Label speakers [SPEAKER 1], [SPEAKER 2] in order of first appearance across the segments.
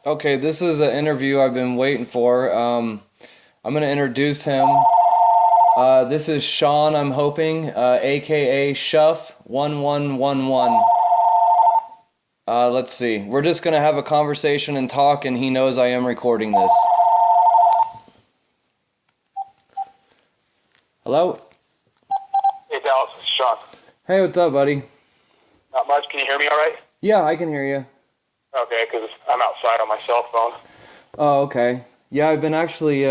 [SPEAKER 1] Okay, this is an interview I've been waiting for. I'm going to introduce him. This is Sean, I'm hoping, aka Shuff1111. Let's see. We're just going to have a conversation and talk, and he knows I am recording this. Hello?
[SPEAKER 2] Hey, Dallas, it's Sean.
[SPEAKER 1] Hey, what's up, buddy?
[SPEAKER 2] Not much. Can you hear me all right?
[SPEAKER 1] Yeah, I can hear you.
[SPEAKER 2] Okay, because I'm outside on my cell phone.
[SPEAKER 1] Oh, okay. Yeah, I've been actually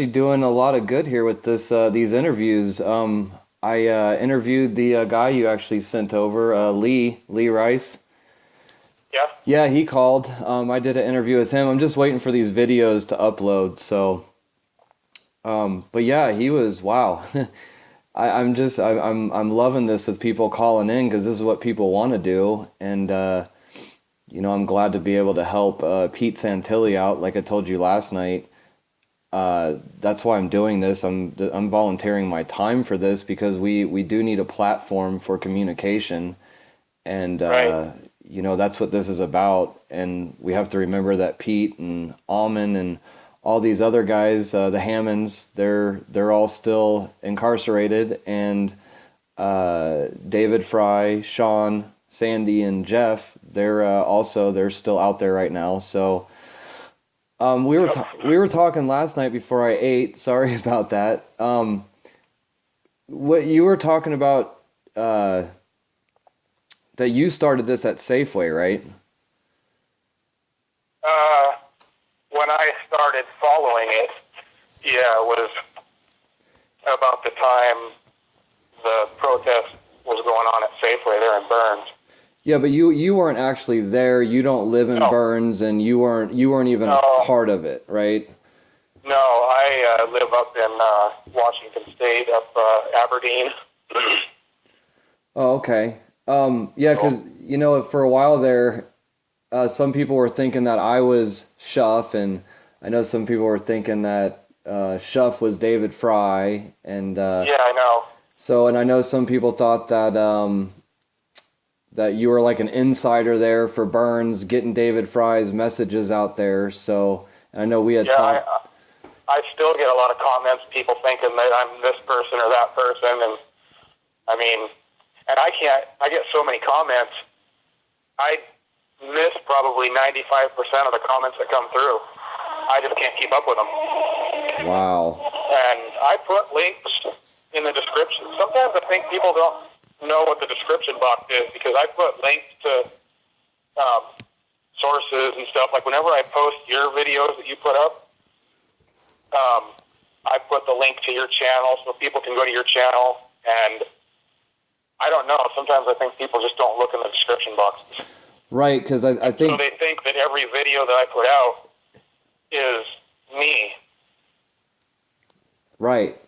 [SPEAKER 1] doing a lot of good here with these interviews. I interviewed the guy you actually sent over, Lee Rice.
[SPEAKER 2] Yeah?
[SPEAKER 1] Yeah, he called. I did an interview with him. I'm just waiting for these videos to upload. So, but yeah, he was wow. I'm loving this with people calling in because this is what people want to do, and I'm glad to be able to help Pete Santilli out. Like I told you last night, that's why I'm doing this. I'm volunteering my time for this because we do need a platform for communication, and
[SPEAKER 2] Right.
[SPEAKER 1] that's what this is about. And we have to remember that Pete and Alman and all these other guys, the Hammonds, they're all still incarcerated, and David Fry, Sean, Sandy, and Jeff, they're still out there right now. So we were talking last night before I ate. Sorry about that. What you were talking about, that you started this at Safeway, right?
[SPEAKER 2] When I started following it, yeah, it was about the time the protest was going on at Safeway there in Burns.
[SPEAKER 1] Yeah, but you weren't actually there. You don't live in
[SPEAKER 2] No.
[SPEAKER 1] Burns, and you weren't even
[SPEAKER 2] No.
[SPEAKER 1] a part of it, right?
[SPEAKER 2] No, I live up in Washington State, up Aberdeen.
[SPEAKER 1] Oh, okay. Yeah, because for a while there, some people were thinking that I was Shuff, and I know some people were thinking that Shuff was David Fry, and
[SPEAKER 2] Yeah, I know.
[SPEAKER 1] so, and I know some people thought that you were like an insider there for Burns, getting David Fry's messages out there. So, and I know we had
[SPEAKER 2] Yeah,
[SPEAKER 1] talked.
[SPEAKER 2] I still get a lot of comments, people thinking that I'm this person or that person, and I mean, and I get so many comments, I miss probably 95% of the comments that come through. I just can't keep up with them.
[SPEAKER 1] Wow.
[SPEAKER 2] And I put links in the description. Sometimes I think people don't know what the description box is because I put links to sources and stuff. Like whenever I post your videos that you put up, I put the link to your channel so people can go to your channel. And I don't know. Sometimes I think people just don't look in the description box.
[SPEAKER 1] Right, because I think.
[SPEAKER 2] So they think that every video that I put out is me.
[SPEAKER 1] Right.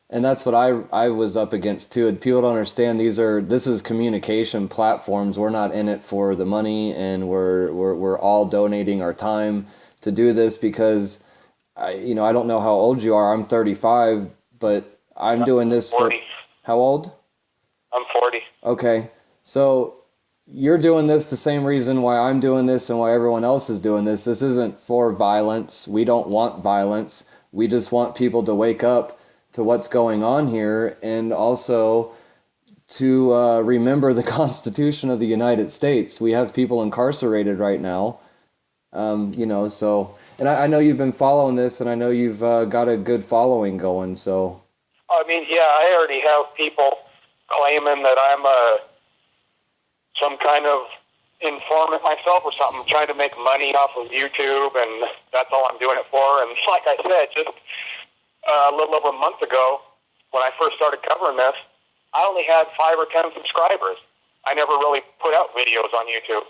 [SPEAKER 1] And that's what I was up against too. And people don't understand this is communication platforms. We're not in it for the money, and we're all donating our time to do this because I don't know how old you are. I'm 35, but I'm doing this
[SPEAKER 2] 40.
[SPEAKER 1] for how old?
[SPEAKER 2] I'm 40.
[SPEAKER 1] Okay. So you're doing this the same reason why I'm doing this and why everyone else is doing this. This isn't for violence. We don't want violence. We just want people to wake up to what's going on here, and also to remember the Constitution of the United States. We have people incarcerated right now, so, and I know you've been following this, and I know you've got a good following going, so.
[SPEAKER 2] I mean, yeah, I already have people claiming that I'm some kind of informant myself or something, trying to make money off of YouTube, and that's all I'm doing it for. And like I said, just a little over a month ago, when I first started covering this, I only had 5 or 10 subscribers. I never really put out videos on YouTube,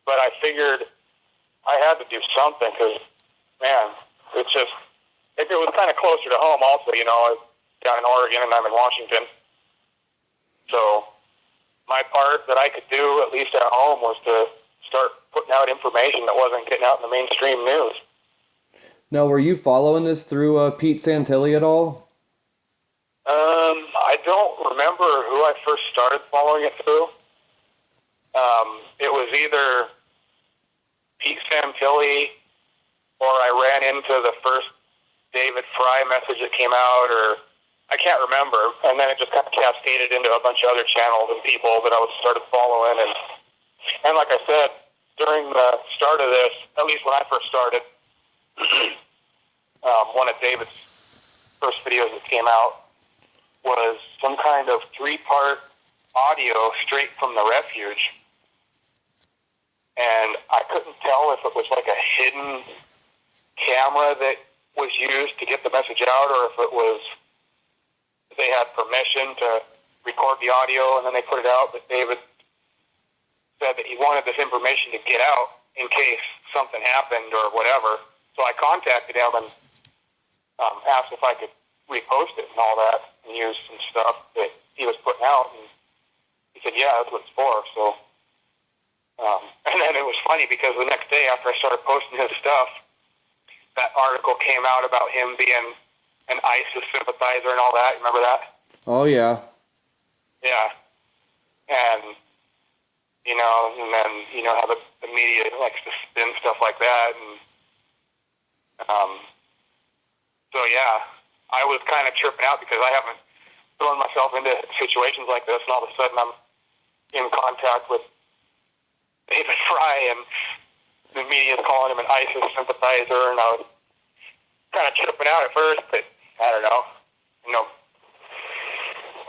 [SPEAKER 2] but I figured I had to do something because, man, it's just, it was kind of closer to home also, down in Oregon and I'm in Washington. So my part that I could do, at least at home, was to start putting out information that wasn't getting out in the mainstream news.
[SPEAKER 1] Now, were you following this through Pete Santilli at all?
[SPEAKER 2] I don't remember who I first started following it through. It was either Pete Santilli, or I ran into the first David Fry message that came out, or I can't remember. And then it just kind of cascaded into a bunch of other channels and people that I was started following. And like I said, during the start of this, at least when I first started, one of David's first videos that came out was some kind of 3-part audio straight from the refuge. And I couldn't tell if it was like a hidden camera that was used to get the message out, or if it was they had permission to record the audio and then they put it out. But David said that he wanted this information to get out in case something happened or whatever. So I contacted him and asked if I could repost it and all that and use some stuff that he was putting out. And he said, yeah, that's what it's for. So, and then it was funny because the next day after I started posting his stuff, that article came out about him being an ISIS sympathizer and all that. Remember that?
[SPEAKER 1] Oh, yeah.
[SPEAKER 2] Yeah. And, and then, how the media likes to spin stuff like that. And, so, yeah, I was kind of tripping out because I haven't thrown myself into situations like this, and all of a sudden I'm in contact with David Fry, and the media is calling him an ISIS sympathizer, and I was kind of tripping out at first, but I don't know.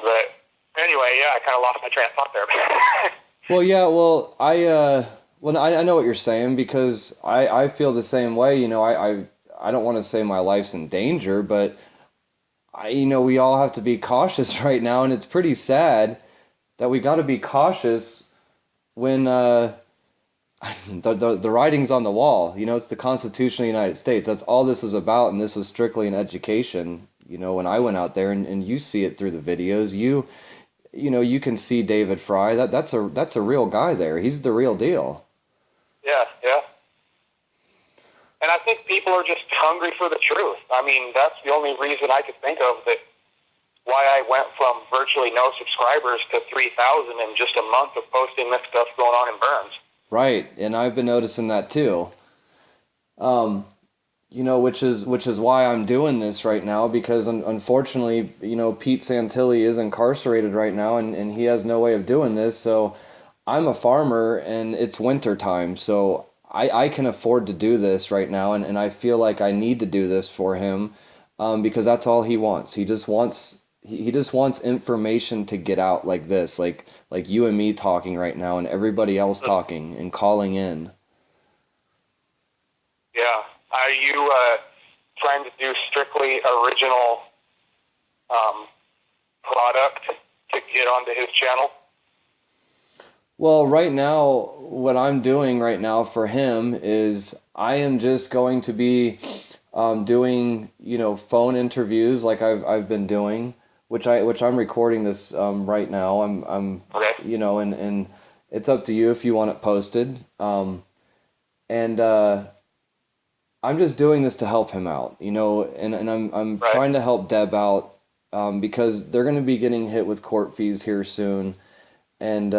[SPEAKER 2] But anyway, yeah, I kind of lost my train of thought there.
[SPEAKER 1] Well, yeah, I know what you're saying, because I feel the same way. I don't want to say my life's in danger, but we all have to be cautious right now, and it's pretty sad that we got to be cautious when the writing's on the wall. It's the Constitution of the United States. That's all this was about, and this was strictly an education. When I went out there, and you see it through the videos, you can see David Fry. That's a real guy there. He's the real deal.
[SPEAKER 2] Yeah. And I think people are just hungry for the truth. I mean, that's the only reason I could think of that why I went from virtually no subscribers to 3,000 in just a month of posting this stuff going on in Burns.
[SPEAKER 1] Right, and I've been noticing that too. Which is why I'm doing this right now, because unfortunately, Pete Santilli is incarcerated right now, and he has no way of doing this. So I'm a farmer, and it's winter time, so I can afford to do this right now, and I feel like I need to do this for him, because that's all he wants. He just wants information to get out like this, like you and me talking right now, and everybody else talking and calling in.
[SPEAKER 2] Yeah. Are you trying to do strictly original product to get onto his channel?
[SPEAKER 1] Well, right now, what I'm doing right now for him is I am just going to be doing, phone interviews like I've been doing, which I'm recording this right now. I'm
[SPEAKER 2] okay.
[SPEAKER 1] And it's up to you if you want it posted. I'm just doing this to help him out, and I'm
[SPEAKER 2] right.
[SPEAKER 1] trying to help Deb out because they're going to be getting hit with court fees here soon, and